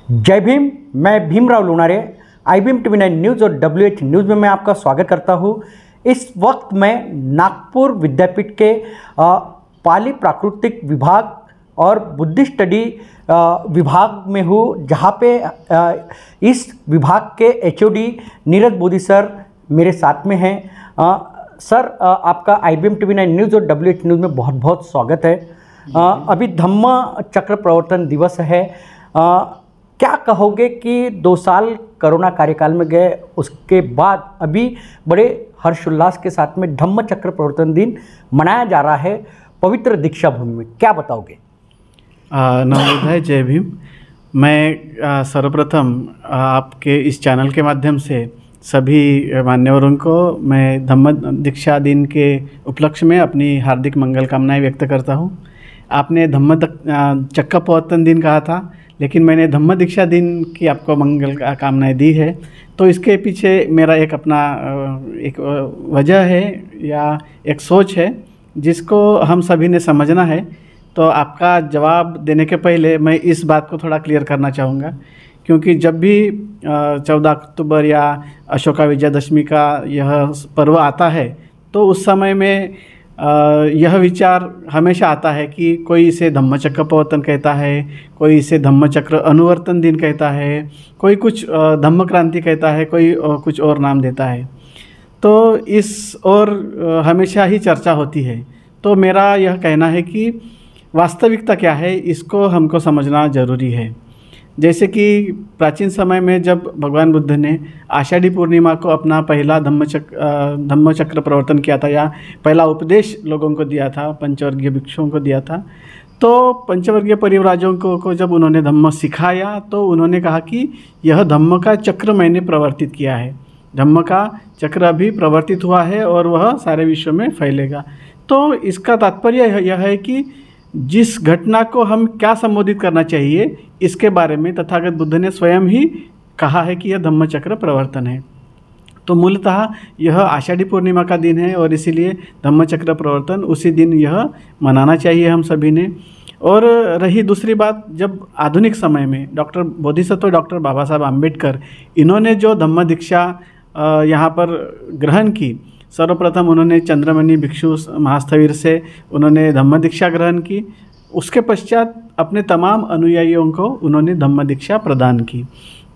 जय भीम। मैं Bhimrao Lonare IBM TV9 news और WH न्यूज़ में मैं आपका स्वागत करता हूँ। इस वक्त मैं नागपुर विद्यापीठ के पाली प्राकृतिक विभाग और बुद्धिस्ट स्टडी विभाग में हूँ, जहाँ पे इस विभाग के HOD नीरज बोधी सर मेरे साथ में हैं। सर, आपका IBM TV9 न्यूज़ और WH न्यूज़ में बहुत बहुत स्वागत है। अभी धम्म चक्र प्रवर्तन दिवस है। क्या कहोगे कि 2 साल कोरोना कार्यकाल में गए, उसके बाद अभी बड़े हर्षोल्लास के साथ में धम्म चक्र प्रवर्तन दिन मनाया जा रहा है पवित्र दीक्षा भूमि में, क्या बताओगे? नमोदय, जय भीम। मैं सर्वप्रथम आपके इस चैनल के माध्यम से सभी मान्यवरों को मैं धम्म दीक्षा दिन के उपलक्ष्य में अपनी हार्दिक मंगल कामनाएं व्यक्त करता हूं। आपने धम्म चक्र प्रवर्तन दिन कहा था, लेकिन मैंने धम्म दीक्षा दिन की आपको मंगल कामनाएं दी है। तो इसके पीछे मेरा एक अपना एक वजह है या एक सोच है, जिसको हम सभी ने समझना है। तो आपका जवाब देने के पहले मैं इस बात को थोड़ा क्लियर करना चाहूँगा, क्योंकि जब भी 14 अक्टूबर या अशोका विजयदशमी का यह पर्व आता है, तो उस समय में यह विचार हमेशा आता है कि कोई इसे धम्मचक्र प्रवर्तन कहता है, कोई इसे धम्मचक्र अनुवर्तन दिन कहता है, कोई कुछ धम्म क्रांति कहता है, कोई कुछ और नाम देता है। तो इस और हमेशा ही चर्चा होती है। तो मेरा यह कहना है कि वास्तविकता क्या है, इसको हमको समझना ज़रूरी है। जैसे कि प्राचीन समय में जब भगवान बुद्ध ने आषाढ़ी पूर्णिमा को अपना पहला धम्मचक्र प्रवर्तन किया था, या पहला उपदेश लोगों को दिया था, पंचवर्गीय भिक्षुओं को दिया था, तो पंचवर्गीय परिव्राजकों को जब उन्होंने धम्म सिखाया, तो उन्होंने कहा कि यह धम्म का चक्र मैंने प्रवर्तित किया है, धम्म का चक्र अभी प्रवर्तित हुआ है और वह सारे विश्व में फैलेगा। तो इसका तात्पर्य यह है कि जिस घटना को हम क्या संबोधित करना चाहिए, इसके बारे में तथागत बुद्ध ने स्वयं ही कहा है कि यह धम्मचक्र प्रवर्तन है। तो मूलतः यह आषाढ़ी पूर्णिमा का दिन है और इसीलिए धम्मचक्र प्रवर्तन उसी दिन यह मनाना चाहिए हम सभी ने। और रही दूसरी बात, जब आधुनिक समय में डॉक्टर बोधिसत्व डॉक्टर बाबा साहब आम्बेडकर इन्होंने जो धम्म दीक्षा यहाँ पर ग्रहण की, सर्वप्रथम उन्होंने चंद्रमणि भिक्षु महास्थविर से उन्होंने धम्म दीक्षा ग्रहण की। उसके पश्चात अपने तमाम अनुयायियों को उन्होंने धम्म दीक्षा प्रदान की।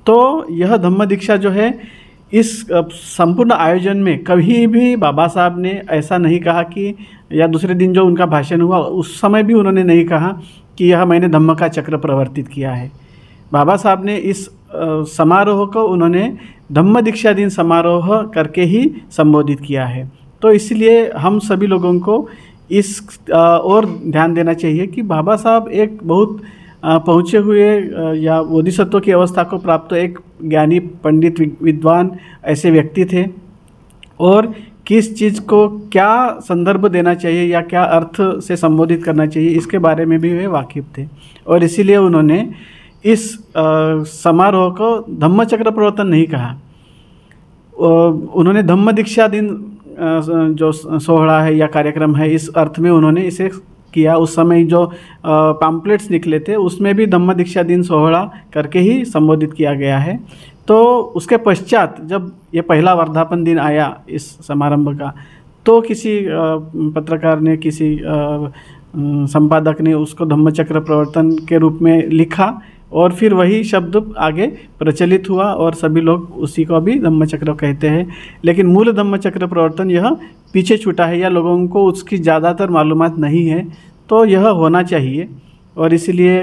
तो यह धम्म दीक्षा जो है, इस संपूर्ण आयोजन में कभी भी बाबा साहब ने ऐसा नहीं कहा कि, या दूसरे दिन जो उनका भाषण हुआ उस समय भी उन्होंने नहीं कहा कि यह मैंने धम्म का चक्र प्रवर्तित किया है। बाबा साहब ने इस समारोह को उन्होंने धम्म दीक्षा दिन समारोह करके ही संबोधित किया है। तो इसलिए हम सभी लोगों को इस और ध्यान देना चाहिए कि बाबा साहब एक बहुत पहुँचे हुए या बोधिसत्व की अवस्था को प्राप्त एक ज्ञानी पंडित विद्वान ऐसे व्यक्ति थे, और किस चीज़ को क्या संदर्भ देना चाहिए या क्या अर्थ से संबोधित करना चाहिए, इसके बारे में भी वे वाकिफ़ थे। और इसीलिए उन्होंने इस समारोह को धम्मचक्र प्रवर्तन नहीं कहा, उन्होंने धम्म दीक्षा दिन जो सोहड़ा है या कार्यक्रम है, इस अर्थ में उन्होंने इसे किया। उस समय जो पैम्पलेट्स निकले थे उसमें भी धम्म दीक्षा दिन सोहड़ा करके ही संबोधित किया गया है। तो उसके पश्चात जब ये पहला वर्धापन दिन आया इस समारंभ का, तो किसी पत्रकार ने, किसी संपादक ने उसको धम्मचक्र प्रवर्तन के रूप में लिखा, और फिर वही शब्द आगे प्रचलित हुआ और सभी लोग उसी को अभी धम्मचक्र कहते हैं। लेकिन मूल धम्मचक्र प्रवर्तन यह पीछे छूटा है या लोगों को उसकी ज़्यादातर मालूमात नहीं है। तो यह होना चाहिए, और इसीलिए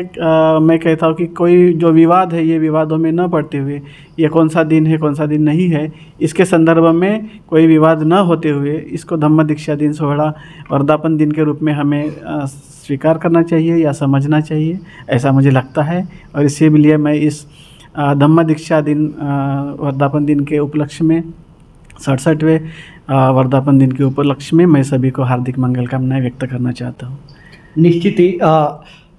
मैं कहता हूँ कि कोई जो विवाद है, ये विवादों में न पड़ते हुए, ये कौन सा दिन है कौन सा दिन नहीं है, इसके संदर्भ में कोई विवाद न होते हुए इसको धम्म दीक्षा दिन सोहड़ा वर्धापन दिन के रूप में हमें स्वीकार करना चाहिए या समझना चाहिए, ऐसा मुझे लगता है। और इसीलिए मैं इस धम्म दीक्षा दिन वर्धापन दिन के उपलक्ष्य में, 67वें वर्धापन दिन के उपलक्ष्य में, मैं सभी को हार्दिक मंगल कामनाएं व्यक्त करना चाहता हूँ। निश्चित ही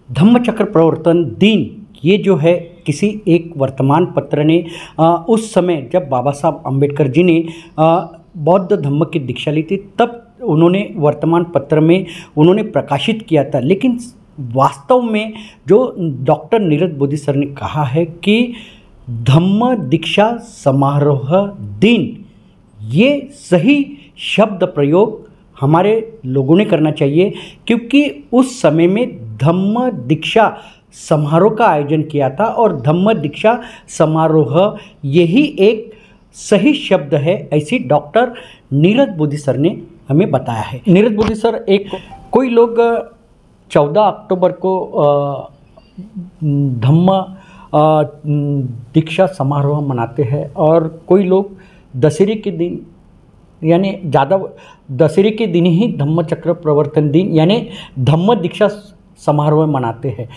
धम्मचक्र प्रवर्तन दिन ये जो है, किसी एक वर्तमान पत्र ने उस समय जब बाबा साहब अम्बेडकर जी ने बौद्ध धम्म की दीक्षा ली थी, तब उन्होंने वर्तमान पत्र में उन्होंने प्रकाशित किया था। लेकिन वास्तव में जो डॉक्टर नीरज बोधी सर ने कहा है कि धम्म दीक्षा समारोह दिन, ये सही शब्द प्रयोग हमारे लोगों ने करना चाहिए, क्योंकि उस समय में धम्म दीक्षा समारोह का आयोजन किया था और धम्म दीक्षा समारोह यही एक सही शब्द है, ऐसी डॉक्टर नीरज बोधी सर ने हमें बताया है। नीरज बोधी सर, कोई लोग 14 अक्टूबर को धम्म दीक्षा समारोह मनाते हैं और कोई लोग दशहरे के दिन, यानी ज़्यादा दशहरे के दिन ही धम्म चक्र प्रवर्तन दिन यानी धम्म दीक्षा समारोह मनाते हैं।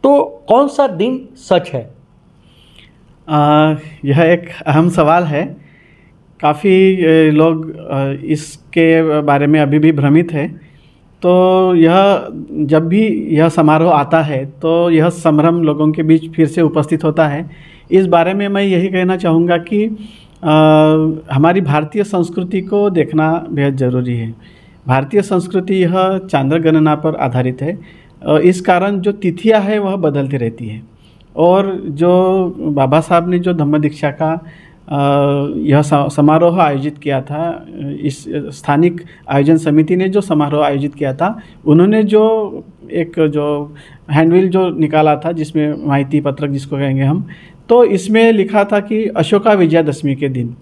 तो कौन सा दिन सच है? यह एक अहम सवाल है। काफ़ी लोग इसके बारे में अभी भी भ्रमित है। तो यह जब भी यह समारोह आता है तो यह संभ्रम लोगों के बीच फिर से उपस्थित होता है। इस बारे में मैं यही कहना चाहूँगा कि हमारी भारतीय संस्कृति को देखना बेहद ज़रूरी है। भारतीय संस्कृति यह चांद्र गणना पर आधारित है। इस कारण जो तिथियां है वह बदलती रहती है। और जो बाबा साहब ने जो धम्म दीक्षा का यह समारोह आयोजित किया था, इस स्थानिक आयोजन समिति ने जो समारोह आयोजित किया था, उन्होंने जो एक जो हैंडबिल जो निकाला था जिसमें माहिती पत्रक जिसको कहेंगे हम, तो इसमें लिखा था कि अशोका विजयादशमी के दिन।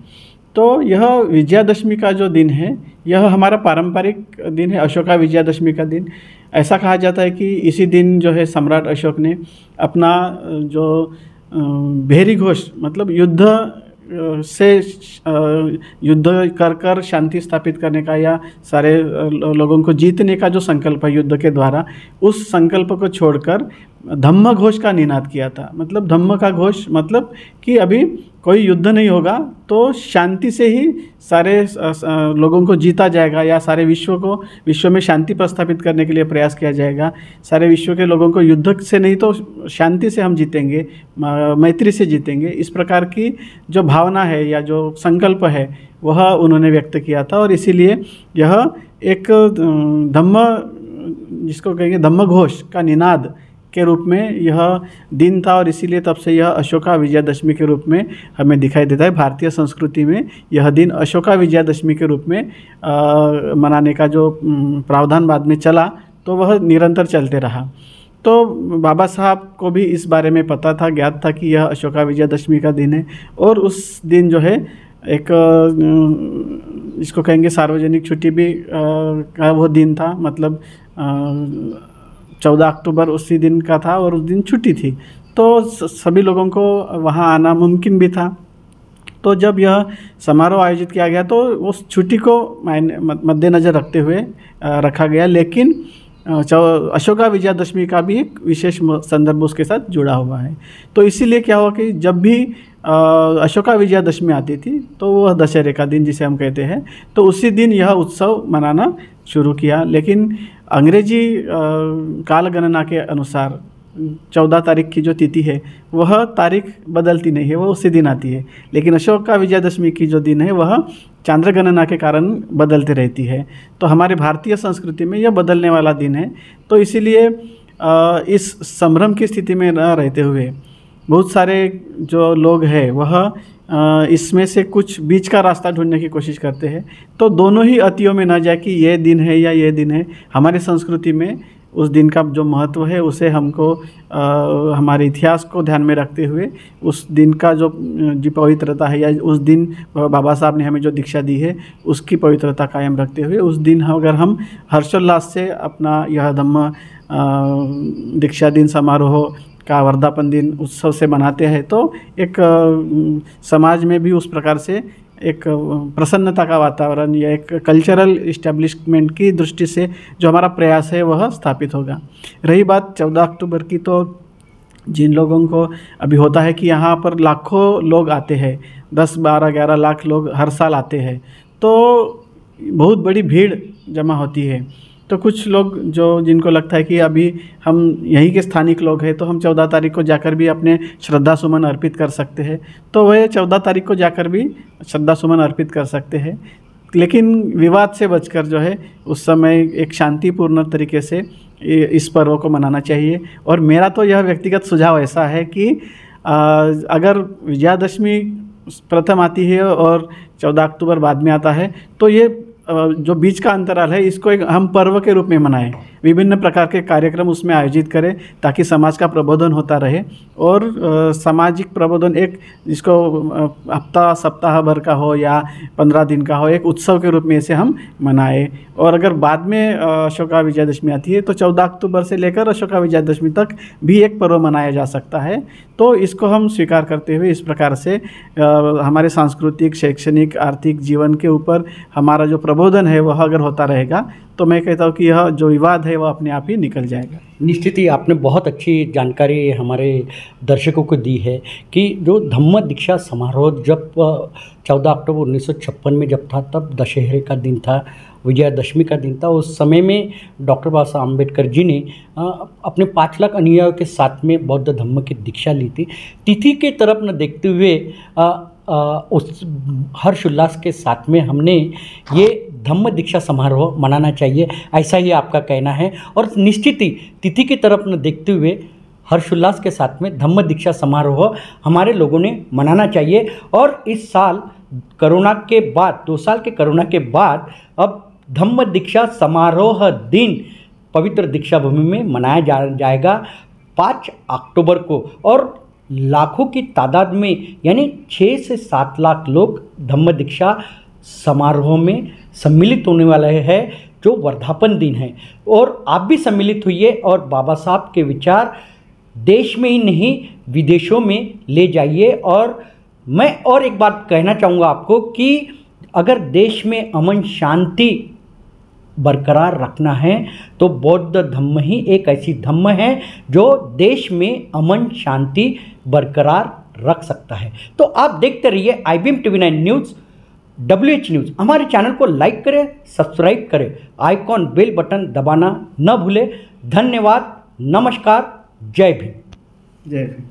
तो यह विजयादशमी का जो दिन है यह हमारा पारंपरिक दिन है, अशोका विजयादशमी का दिन। ऐसा कहा जाता है कि इसी दिन जो है सम्राट अशोक ने अपना जो भेरी घोष मतलब युद्ध कर शांति स्थापित करने का या सारे लोगों को जीतने का जो संकल्प है युद्ध के द्वारा, उस संकल्प को छोड़कर धम्म घोष का निनाद किया था। मतलब धम्म का घोष मतलब कि अभी कोई युद्ध नहीं होगा तो शांति से ही सारे लोगों को जीता जाएगा या सारे विश्व में शांति प्रस्थापित करने के लिए प्रयास किया जाएगा। सारे विश्व के लोगों को युद्ध से नहीं तो शांति से हम जीतेंगे, मैत्री से जीतेंगे। इस प्रकार की जो भावना है या जो संकल्प है वह उन्होंने व्यक्त किया था और इसीलिए यह एक धम्म जिसको कहेंगे धम्म घोष का निनाद के रूप में यह दिन था और इसीलिए तब से यह अशोका विजयादशमी के रूप में हमें दिखाई देता है। भारतीय संस्कृति में यह दिन अशोका विजयादशमी के रूप में मनाने का जो प्रावधान बाद में चला तो वह निरंतर चलते रहा। तो बाबा साहब को भी इस बारे में पता था, ज्ञात था कि यह अशोका विजयादशमी का दिन है और उस दिन जो है एक इसको कहेंगे सार्वजनिक छुट्टी भी का वो दिन था। मतलब 14 अक्टूबर उसी दिन का था और उस दिन छुट्टी थी, तो सभी लोगों को वहाँ आना मुमकिन भी था। तो जब यह समारोह आयोजित किया गया तो उस छुट्टी को मद्देनज़र रखते हुए रखा गया, लेकिन अशोका विजयादशमी का भी एक विशेष संदर्भ उसके साथ जुड़ा हुआ है। तो इसीलिए क्या हुआ कि जब भी अशोका विजयादशमी आती थी तो वह दशहरे का दिन जिसे हम कहते हैं, तो उसी दिन यह उत्सव मनाना शुरू किया। लेकिन अंग्रेजी काल गणना के अनुसार 14 तारीख की जो तिथि है वह तारीख बदलती नहीं है, वह उसी दिन आती है। लेकिन अशोका विजयादशमी की जो दिन है वह चांद्र गणना के कारण बदलती रहती है। तो हमारे भारतीय संस्कृति में यह बदलने वाला दिन है। तो इसीलिए इस संभ्रम की स्थिति में न रहते हुए बहुत सारे जो लोग हैं वह इसमें से कुछ बीच का रास्ता ढूंढने की कोशिश करते हैं। तो दोनों ही अतियों में न जाए कि ये दिन है या ये दिन है। हमारी संस्कृति में उस दिन का जो महत्व है उसे हमको हमारे इतिहास को ध्यान में रखते हुए उस दिन का जो पवित्रता है या उस दिन बाबा साहब ने हमें जो दीक्षा दी है उसकी पवित्रता कायम रखते हुए उस दिन अगर हम हर्षोल्लास से अपना यह धम्म दीक्षा दिन समारोह का वर्धापन दिन उत्सव से मनाते हैं तो एक समाज में भी उस प्रकार से एक प्रसन्नता का वातावरण या एक कल्चरल इस्टेब्लिशमेंट की दृष्टि से जो हमारा प्रयास है वह स्थापित होगा। रही बात 14 अक्टूबर की, तो जिन लोगों को अभी होता है कि यहाँ पर लाखों लोग आते हैं, 10, 12, 11 लाख लोग हर साल आते हैं, तो बहुत बड़ी भीड़ जमा होती है। तो कुछ लोग जो जिनको लगता है कि अभी हम यहीं के स्थानिक लोग हैं तो हम 14 तारीख को जाकर भी अपने श्रद्धा सुमन अर्पित कर सकते हैं, तो वह 14 तारीख को जाकर भी श्रद्धा सुमन अर्पित कर सकते हैं। लेकिन विवाद से बचकर जो है उस समय एक शांतिपूर्ण तरीके से इस पर्व को मनाना चाहिए। और मेरा तो यह व्यक्तिगत सुझाव ऐसा है कि अगर विजयादशमी प्रथम आती है और 14 अक्टूबर बाद में आता है, तो ये जो बीच का अंतराल है इसको एक हम पर्व के रूप में मनाएं, विभिन्न प्रकार के कार्यक्रम उसमें आयोजित करें ताकि समाज का प्रबोधन होता रहे। और सामाजिक प्रबोधन एक जिसको हफ्ता सप्ताह भर का हो या 15 दिन का हो, एक उत्सव के रूप में इसे हम मनाएं। और अगर बाद में अशोका विजयादशमी आती है तो 14 अक्टूबर से लेकर अशोका विजयादशमी तक भी एक पर्व मनाया जा सकता है। तो इसको हम स्वीकार करते हुए इस प्रकार से हमारे सांस्कृतिक, शैक्षणिक, आर्थिक जीवन के ऊपर हमारा जो प्रबोधन है वह अगर होता रहेगा तो मैं कहता हूँ कि यह जो विवाद है वह अपने आप ही निकल जाएगा। निश्चित ही आपने बहुत अच्छी जानकारी हमारे दर्शकों को दी है कि जो धम्म दीक्षा समारोह जब 14 अक्टूबर 1956 में जब था, तब दशहरे का दिन था, विजयादशमी का दिन था। उस समय में डॉक्टर बाबा साहब अम्बेडकर जी ने अपने 5 लाख अनुयायियों के साथ में बौद्ध धम्म की दीक्षा ली थी। तिथि के तरफ न देखते हुए उस हर्षोल्लास के साथ में हमने ये धम्म दीक्षा समारोह मनाना चाहिए, ऐसा ही आपका कहना है। और निश्चित ही तिथि की तरफ न देखते हुए हर्षोल्लास के साथ में धम्म दीक्षा समारोह हमारे लोगों ने मनाना चाहिए। और इस साल कोरोना के बाद, 2 साल के कोरोना के बाद, अब धम्म दीक्षा समारोह दिन पवित्र दीक्षा भूमि में मनाया जाएगा 5 अक्टूबर को। और लाखों की तादाद में, यानी 6 से 7 लाख लोग धम्म दीक्षा समारोह में सम्मिलित होने वाले हैं, जो वर्धापन दिन है। और आप भी सम्मिलित हुइए और बाबा साहब के विचार देश में ही नहीं विदेशों में ले जाइए। और मैं और एक बात कहना चाहूँगा आपको कि अगर देश में अमन शांति बरकरार रखना है तो बौद्ध धम्म ही एक ऐसी धम्म है जो देश में अमन शांति बरकरार रख सकता है। तो आप देखते रहिए IBM TV9 news, WH news. हमारे चैनल को लाइक करें, सब्सक्राइब करें, आइकॉन बेल बटन दबाना न भूलें। धन्यवाद, नमस्कार, जय भीम। जय भीम।